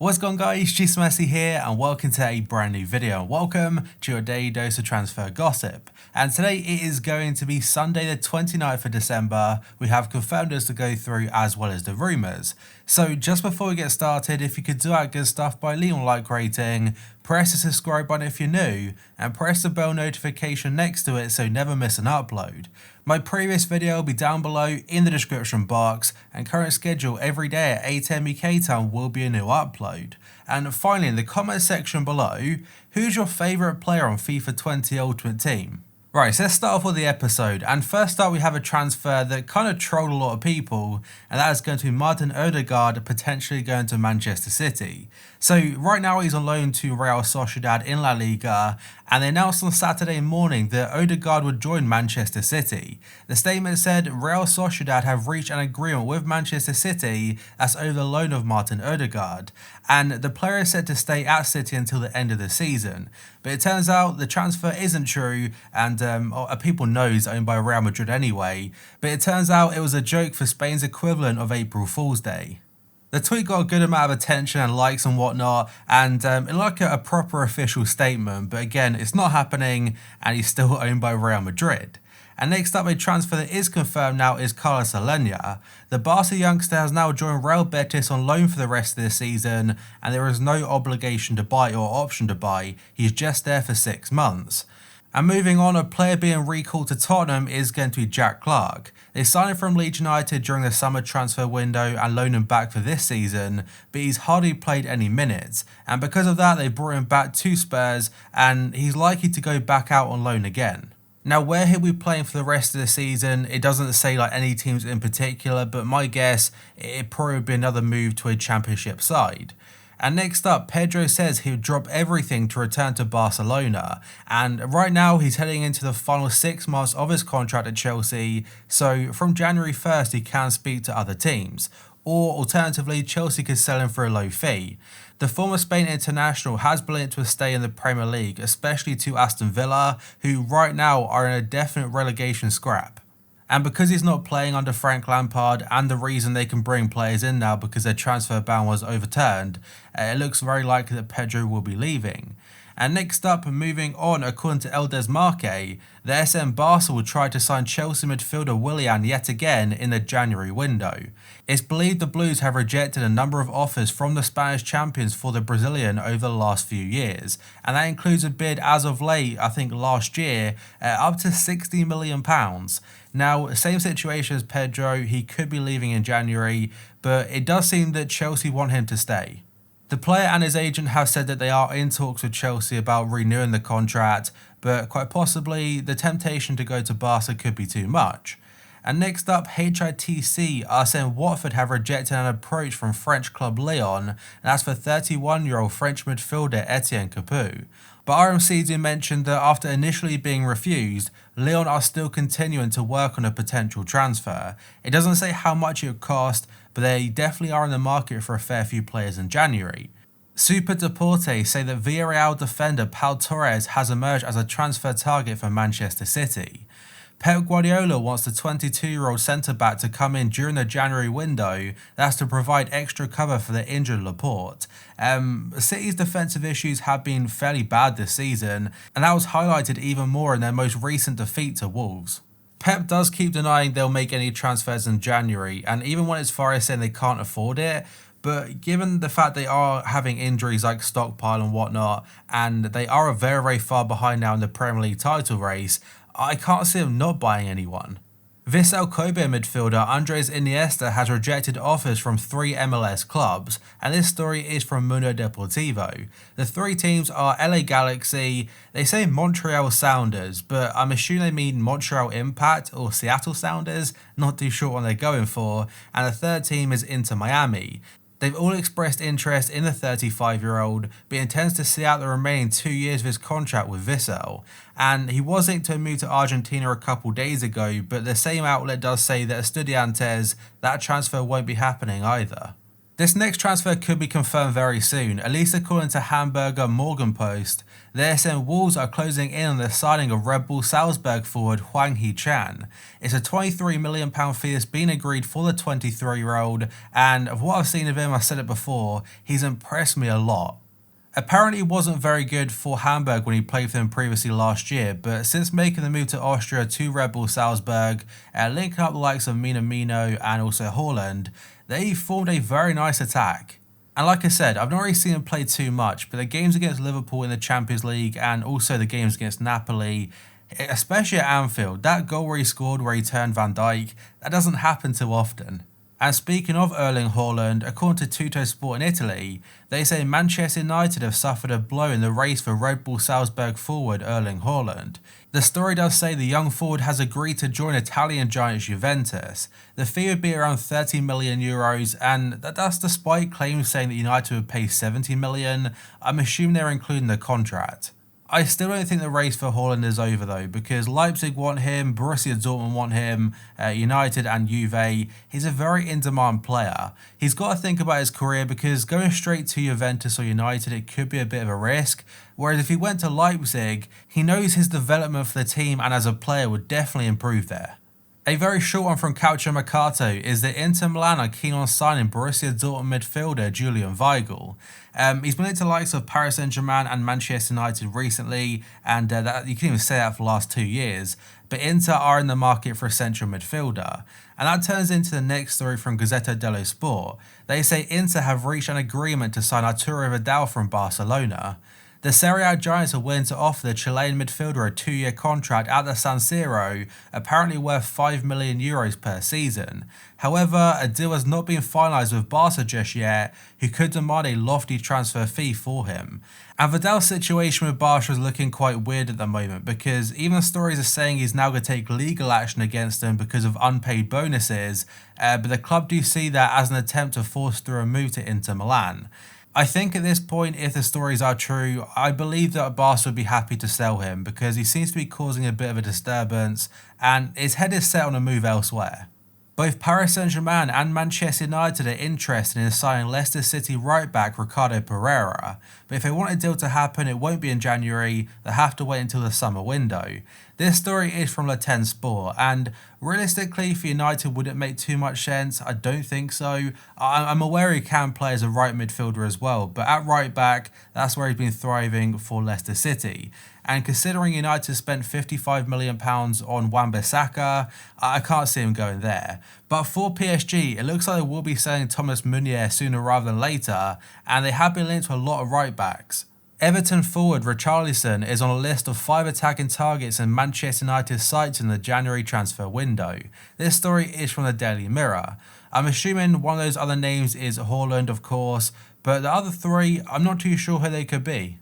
What's going on, guys? Messi here and welcome to a brand new video. Welcome to your daily dose of transfer gossip. And today it is going to be Sunday the 29th of December. We have confirmed to go through as well as the rumours. So just before we get started, if you could do that good stuff by leaving a like rating, press the subscribe button if you're new, and press the bell notification next to it so you never miss an upload. My previous video will be down below in the description box, and current schedule every day at 8 AM UK time will be a new upload. And finally, in the comment section below, who's your favourite player on FIFA 20 Ultimate Team? Right, so let's start off with the episode, and first up we have a transfer that kind of trolled a lot of people, and that is going to be Martin Odegaard potentially going to Manchester City. So right now he's on loan to Real Sociedad in La Liga, and they announced on Saturday morning that Odegaard would join Manchester City. The statement said Real Sociedad have reached an agreement with Manchester City as over the loan of Martin Odegaard, and the player is set to stay at City until the end of the season. But it turns out the transfer isn't true, and people know he's owned by Real Madrid anyway, but it turns out it was a joke for Spain's equivalent of April Fool's Day. The tweet got a good amount of attention and likes and whatnot, and it looked like a proper official statement, but again, it's not happening and he's still owned by Real Madrid. And next up, a transfer that is confirmed now is Carlos Alenya. The Barca youngster has now joined Real Betis on loan for the rest of the season, and there is no obligation to buy or option to buy, he's just there for 6 months. And moving on, a player being recalled to Tottenham is going to be Jack Clarke. They signed him from Leeds United during the summer transfer window and loaned him back for this season, but he's hardly played any minutes, and because of that they brought him back to Spurs, and he's likely to go back out on loan again. Now, where he'll be playing for the rest of the season, it doesn't say like any teams in particular, but my guess, it'd probably be another move to a championship side. And next up, Pedro says he'll drop everything to return to Barcelona, and right now he's heading into the final 6 months of his contract at Chelsea, so from January 1st he can speak to other teams, or alternatively Chelsea could sell him for a low fee. The former Spain international has been linked to a stay in the Premier League, especially to Aston Villa, who right now are in a definite relegation scrap. And because he's not playing under Frank Lampard, and the reason they can bring players in now because their transfer ban was overturned, it looks very likely that Pedro will be leaving. And next up, moving on, according to El Desmarque, the SM Barca will try to sign Chelsea midfielder Willian yet again in the January window. It's believed the Blues have rejected a number of offers from the Spanish champions for the Brazilian over the last few years, and that includes a bid as of late, I think last year, up to £60 million. Now, same situation as Pedro, he could be leaving in January, but it does seem that Chelsea want him to stay. The player and his agent have said that they are in talks with Chelsea about renewing the contract, but quite possibly the temptation to go to Barca could be too much. And next up, HITC are saying Watford have rejected an approach from French club Lyon, and that's for 31-year-old French midfielder Etienne Capoue. But RMC do mention that after initially being refused, Lyon are still continuing to work on a potential transfer. It doesn't say how much it would cost, but they definitely are in the market for a fair few players in January. Super Deporte say that Villarreal defender Pau Torres has emerged as a transfer target for Manchester City. Pep Guardiola wants the 22-year-old centre-back to come in during the January window, that's to provide extra cover for the injured Laporte. City's defensive issues have been fairly bad this season, and that was highlighted even more in their most recent defeat to Wolves. Pep does keep denying they'll make any transfers in January, and even went as far as saying they can't afford it, but given the fact they are having injuries like Stockpile and whatnot, and they are very, very far behind now in the Premier League title race, I can't see him not buying anyone. Vissel Kobe midfielder Andres Iniesta has rejected offers from 3 MLS clubs, and this story is from Mundo Deportivo. The 3 teams are LA Galaxy, they say Montreal Sounders, but I'm assuming they mean Montreal Impact or Seattle Sounders, not too sure what they're going for, and the third team is Inter Miami. They've all expressed interest in the 35-year-old, but he intends to see out the remaining 2 years of his contract with Vissel. And he was linked to a move to Argentina a couple days ago, but the same outlet does say that Estudiantes, that transfer won't be happening either. This next transfer could be confirmed very soon, at least according to Hamburger Morgenpost. They're saying Wolves are closing in on the signing of Red Bull Salzburg forward Hwang Hee-chan. It's a £23 million fee that's been agreed for the 23-year-old, and of what I've seen of him, I said it before, he's impressed me a lot. Apparently he wasn't very good for Hamburg when he played for them previously last year, but since making the move to Austria to Red Bull Salzburg, linking up the likes of Minamino and also Haaland, they formed a very nice attack. And like I said, I've not really seen him play too much, but the games against Liverpool in the Champions League and also the games against Napoli, especially at Anfield, that goal where he scored where he turned Van Dijk, that doesn't happen too often. And speaking of Erling Haaland, according to Tuttosport in Italy, they say Manchester United have suffered a blow in the race for Red Bull Salzburg forward Erling Haaland. The story does say the young forward has agreed to join Italian giants Juventus. The fee would be around €30 million, and that's despite claims saying that United would pay €70 million. I'm assuming they're including the contract. I still don't think the race for Haaland is over though, because Leipzig want him, Borussia Dortmund want him, United and Juve. He's a very in-demand player. He's got to think about his career, because going straight to Juventus or United, it could be a bit of a risk. Whereas if he went to Leipzig, he knows his development for the team and as a player would definitely improve there. A very short one from Calcio Mercato is that Inter Milan are keen on signing Borussia Dortmund midfielder Julian Weigl. He's been linked to the likes of Paris Saint-Germain and Manchester United recently, and you can even say that for the last 2 years. But Inter are in the market for a central midfielder. And that turns into the next story from Gazzetta dello Sport. They say Inter have reached an agreement to sign Arturo Vidal from Barcelona. The Serie A giants are willing to offer the Chilean midfielder a 2-year contract at the San Siro, apparently worth €5 million per season. However, a deal has not been finalised with Barca just yet, who could demand a lofty transfer fee for him. And Vidal's situation with Barca is looking quite weird at the moment, because even stories are saying he's now going to take legal action against them because of unpaid bonuses, but the club do see that as an attempt to force through a move to Inter Milan. I think at this point, if the stories are true, I believe that Barca would be happy to sell him, because he seems to be causing a bit of a disturbance and his head is set on a move elsewhere. Both Paris Saint-Germain and Manchester United are interested in signing Leicester City right-back Ricardo Pereira, but if they want a deal to happen, it won't be in January, they'll have to wait until the summer window. This story is from Le 10 Sport, and realistically for United, would it make too much sense? I don't think so. I'm aware he can play as a right midfielder as well, but at right back, that's where he's been thriving for Leicester City. And considering United spent £55 million on Wan-Bissaka, I can't see him going there. But for PSG, it looks like they will be selling Thomas Meunier sooner rather than later, and they have been linked to a lot of right backs. Everton forward Richarlison is on a list of 5 attacking targets in Manchester United's sights in the January transfer window. This story is from the Daily Mirror. I'm assuming one of those other names is Haaland, of course, but the other 3, I'm not too sure who they could be.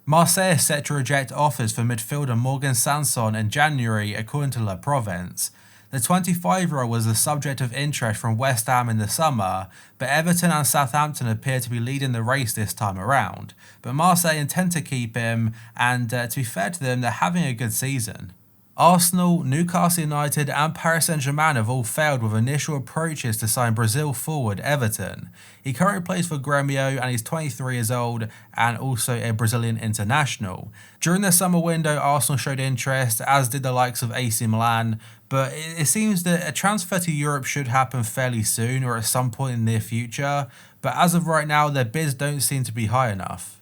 Marseille is set to reject offers for midfielder Morgan Sanson in January, according to La Provence. The 25-year-old was the subject of interest from West Ham in the summer, but Everton and Southampton appear to be leading the race this time around. But Marseille intend to keep him, and to be fair to them, they're having a good season. Arsenal, Newcastle United and Paris Saint-Germain have all failed with initial approaches to sign Brazil forward Everton. He currently plays for Grêmio and he's 23 years old and also a Brazilian international. During the summer window, Arsenal showed interest, as did the likes of AC Milan, but it seems that a transfer to Europe should happen fairly soon or at some point in the near future, but as of right now, their bids don't seem to be high enough.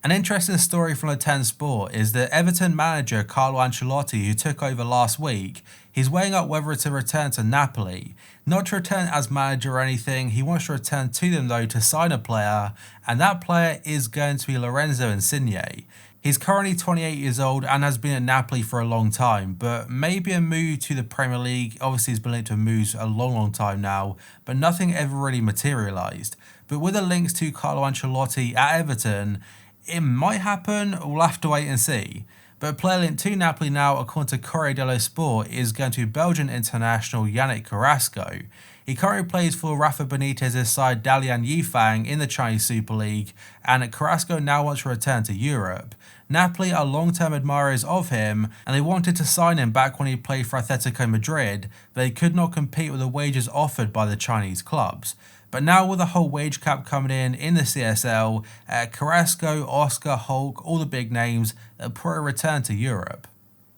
An interesting story from Le 10 Sport is that Everton manager Carlo Ancelotti, who took over last week, he's weighing up whether to return to Napoli. Not to return as manager or anything, he wants to return to them though to sign a player, and that player is going to be Lorenzo Insigne. He's currently 28 years old and has been at Napoli for a long time, but maybe a move to the Premier League. Obviously he's been linked to moves a long time now, but nothing ever really materialised. But with the links to Carlo Ancelotti at Everton, it might happen, we'll have to wait and see. But a player linked to Napoli now, according to Corriere dello Sport, is going to be Belgian international Yannick Carrasco. He currently plays for Rafa Benitez's side Dalian Yifang in the Chinese Super League, and Carrasco now wants to return to Europe. Napoli are long-term admirers of him, and they wanted to sign him back when he played for Atletico Madrid, but they could not compete with the wages offered by the Chinese clubs. But now with the whole wage cap coming in the CSL, Carrasco, Oscar, Hulk, all the big names, they'll probably return to Europe.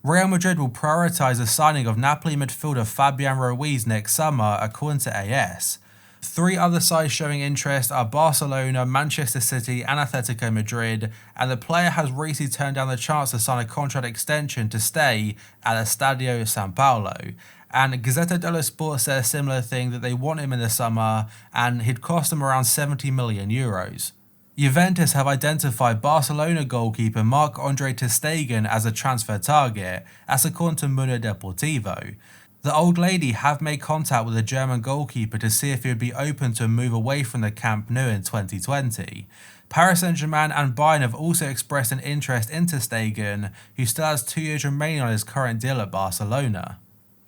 Real Madrid will prioritise the signing of Napoli midfielder Fabian Ruiz next summer, according to AS. 3 other sides showing interest are Barcelona, Manchester City and Atletico Madrid, and the player has recently turned down the chance to sign a contract extension to stay at Estadio San Paulo. And Gazzetta dello Sport said a similar thing, that they want him in the summer and he'd cost them around 70 million euros. Juventus have identified Barcelona goalkeeper Marc-Andre ter Stegen as a transfer target, as according to Mundo Deportivo. The old lady have made contact with the German goalkeeper to see if he would be open to a move away from the Camp Nou in 2020. Paris Saint-Germain and Bayern have also expressed an interest in ter Stegen, who still has 2 years remaining on his current deal at Barcelona.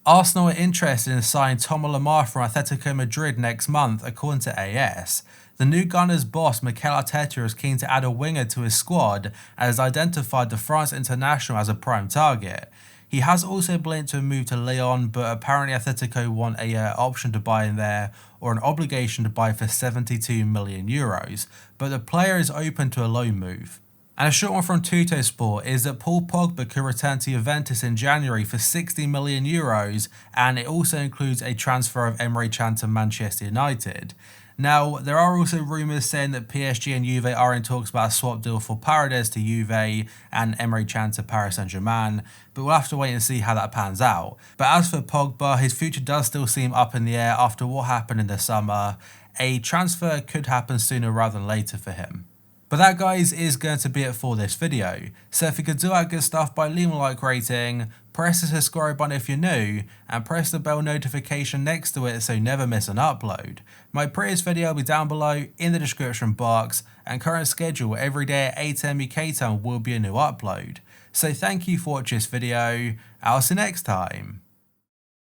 Arsenal are interested in signing Thomas Lemar from Atletico Madrid next month, according to AS. The new Gunners boss Mikel Arteta is keen to add a winger to his squad and has identified the France international as a prime target. He has also been linked to a move to Lyon, but apparently Atletico want a option to buy in there, or an obligation to buy for 72 million euros, but the player is open to a loan move. And a short one from Tuttosport is that Paul Pogba could return to Juventus in January for 60 million euros, and it also includes a transfer of Emre Can to Manchester United. Now, there are also rumours saying that PSG and Juve are in talks about a swap deal for Paredes to Juve and Emre Can to Paris Saint-Germain, but we'll have to wait and see how that pans out. But as for Pogba, his future does still seem up in the air after what happened in the summer. A transfer could happen sooner rather than later for him. But that, guys, is going to be it for this video. So if you could do that good stuff by leaving a like rating, press the subscribe button if you're new, and press the bell notification next to it so you never miss an upload. My previous video will be down below in the description box, and current schedule every day at 8 AM UK time will be a new upload. So thank you for watching this video, I'll see you next time.